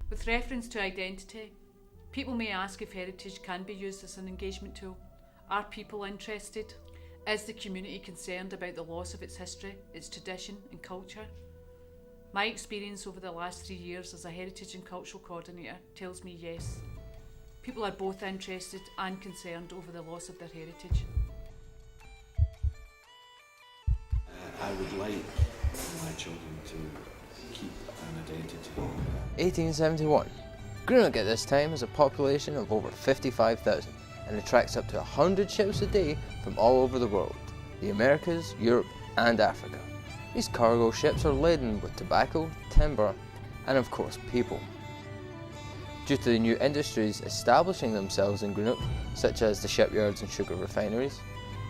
With reference to identity, people may ask if heritage can be used as an engagement tool. Are people interested? Is the community concerned about the loss of its history, its tradition and culture? My experience over the last 3 years as a heritage and cultural coordinator tells me yes. People are both interested and concerned over the loss of their heritage. I would like my children to keep an identity. 1871. Greenock at this time has a population of over 55,000 and attracts up to 100 ships a day from all over the world, the Americas, Europe and Africa. These cargo ships are laden with tobacco, timber and of course people. Due to the new industries establishing themselves in Greenock, such as the shipyards and sugar refineries,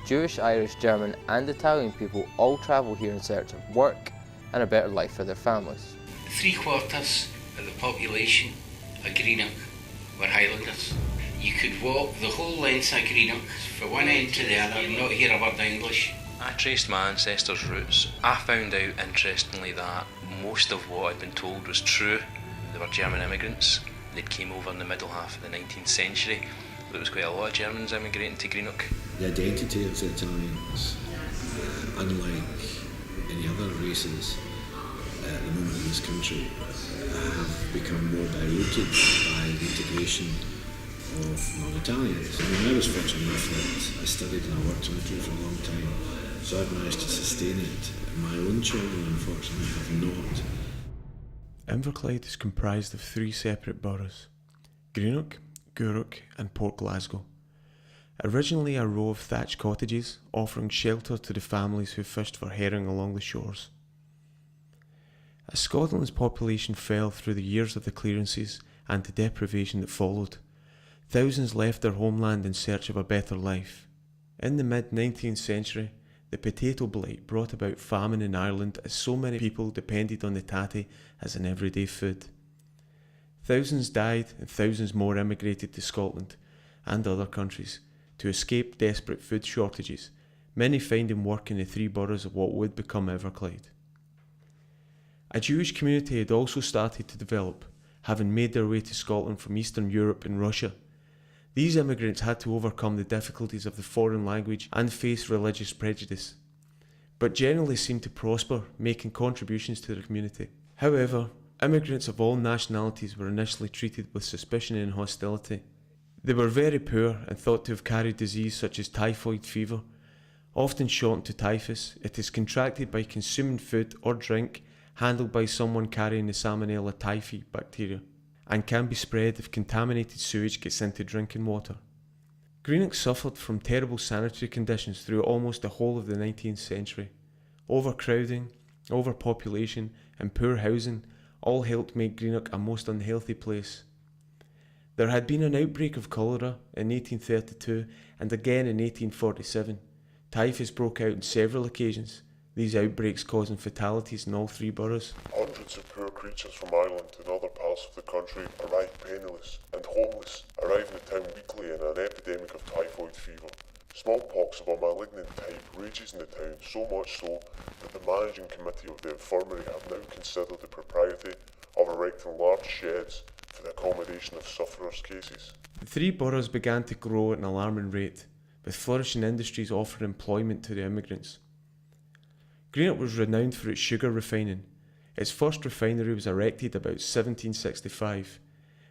Jewish, Irish, German and Italian people all travel here in search of work and a better life for their families. 3/4 of the population of Greenock were Highlanders. You could walk the whole length of Greenock from one end to the other and not hear a word of English. I traced my ancestors' roots. I found out, interestingly, that most of what I'd been told was true. They were German immigrants. They came over in the middle half of the 19th century. There was quite a lot of Germans immigrating to Greenock. The identity of the Italians, unlike any other races at the moment in this country, have become more diluted by the integration of non-Italians. I was fortunate enough that I studied and I worked on Italy for a long time, so I've managed to sustain it. My own children, unfortunately, have not. Inverclyde is comprised of 3 separate boroughs: Greenock, Gourock and Port Glasgow. Originally a row of thatched cottages offering shelter to the families who fished for herring along the shores. As Scotland's population fell through the years of the clearances and the deprivation that followed, thousands left their homeland in search of a better life. In the mid-19th century, the potato blight brought about famine in Ireland as so many people depended on the tatty as an everyday food. Thousands died and thousands more emigrated to Scotland and other countries to escape desperate food shortages, many finding work in the 3 boroughs of what would become Everclyde. A Jewish community had also started to develop, having made their way to Scotland from Eastern Europe and Russia. These immigrants had to overcome the difficulties of the foreign language and face religious prejudice, but generally seemed to prosper, making contributions to their community. However, immigrants of all nationalities were initially treated with suspicion and hostility. They were very poor and thought to have carried disease such as typhoid fever. Often shortened to typhus, it is contracted by consuming food or drink handled by someone carrying the Salmonella typhi bacteria, and can be spread if contaminated sewage gets into drinking water. Greenock suffered from terrible sanitary conditions through almost the whole of the 19th century. Overcrowding, overpopulation and poor housing all helped make Greenock a most unhealthy place. There had been an outbreak of cholera in 1832 and again in 1847. Typhus broke out on several occasions, these outbreaks causing fatalities in all 3 boroughs. Hundreds of poor creatures from Ireland and other parts of the country arrived penniless and homeless, arriving in town weekly in an epidemic of typhoid fever. Smallpox of a malignant type rages in the town, so much so that the managing committee of the infirmary have now considered the propriety of erecting large sheds for the accommodation of sufferers' cases. The 3 boroughs began to grow at an alarming rate, with flourishing industries offering employment to the immigrants. Greenock was renowned for its sugar refining. Its first refinery was erected about 1765.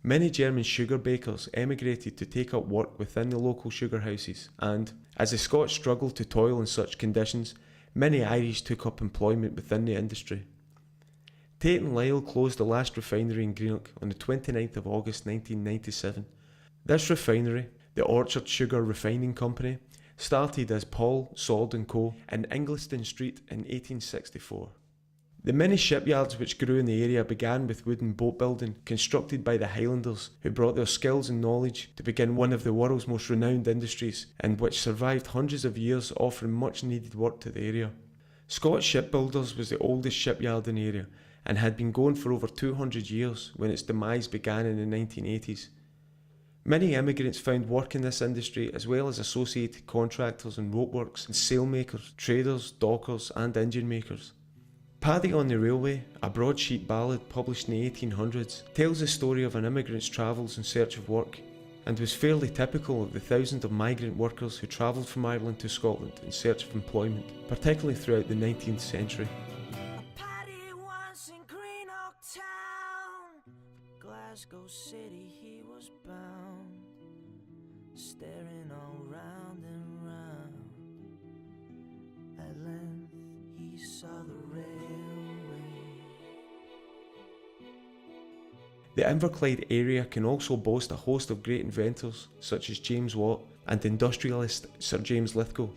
Many German sugar bakers emigrated to take up work within the local sugar houses, and, as the Scots struggled to toil in such conditions, many Irish took up employment within the industry. Tate and Lyle closed the last refinery in Greenock on the 29th of August 1997. This refinery, the Orchard Sugar Refining Company, started as Paul Sald & Co. in Ingliston Street in 1864. The many shipyards which grew in the area began with wooden boat building constructed by the Highlanders, who brought their skills and knowledge to begin one of the world's most renowned industries, and which survived hundreds of years, offering much needed work to the area. Scott Shipbuilders was the oldest shipyard in the area and had been going for over 200 years when its demise began in the 1980s. Many immigrants found work in this industry, as well as associated contractors and ropeworks and sailmakers, traders, dockers and engine makers. Paddy on the Railway, a broadsheet ballad published in the 1800s, tells the story of an immigrant's travels in search of work, and was fairly typical of the thousands of migrant workers who travelled from Ireland to Scotland in search of employment, particularly throughout the 19th century. Paddy once in Greenock town, Glasgow city he was bound, staring all round and round. At length he saw the railway. The Inverclyde area can also boast a host of great inventors such as James Watt and industrialist Sir James Lithgow.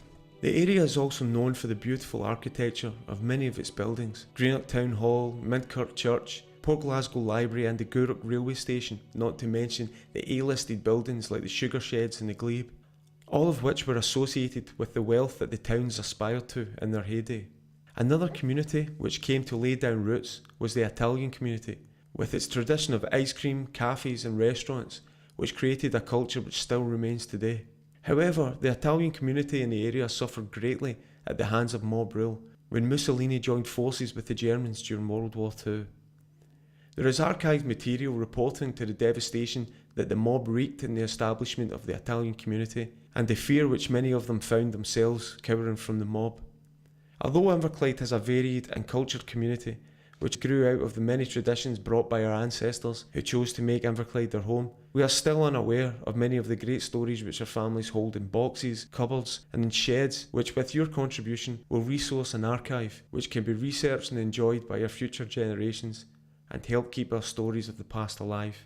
The area is also known for the beautiful architecture of many of its buildings: Greenock Town Hall, Midkirk Church, Port Glasgow Library and the Gourock Railway Station, not to mention the A-listed buildings like the Sugar Sheds and the Glebe, all of which were associated with the wealth that the towns aspired to in their heyday. Another community which came to lay down roots was the Italian community, with its tradition of ice cream, cafes and restaurants, which created a culture which still remains today. However, the Italian community in the area suffered greatly at the hands of mob rule when Mussolini joined forces with the Germans during World War II. There is archived material reporting to the devastation that the mob wreaked in the establishment of the Italian community and the fear which many of them found themselves cowering from the mob. Although Inverclyde has a varied and cultured community, which grew out of the many traditions brought by our ancestors who chose to make Inverclyde their home, we are still unaware of many of the great stories which our families hold in boxes, cupboards and in sheds, which with your contribution will resource and archive, which can be researched and enjoyed by our future generations and help keep our stories of the past alive.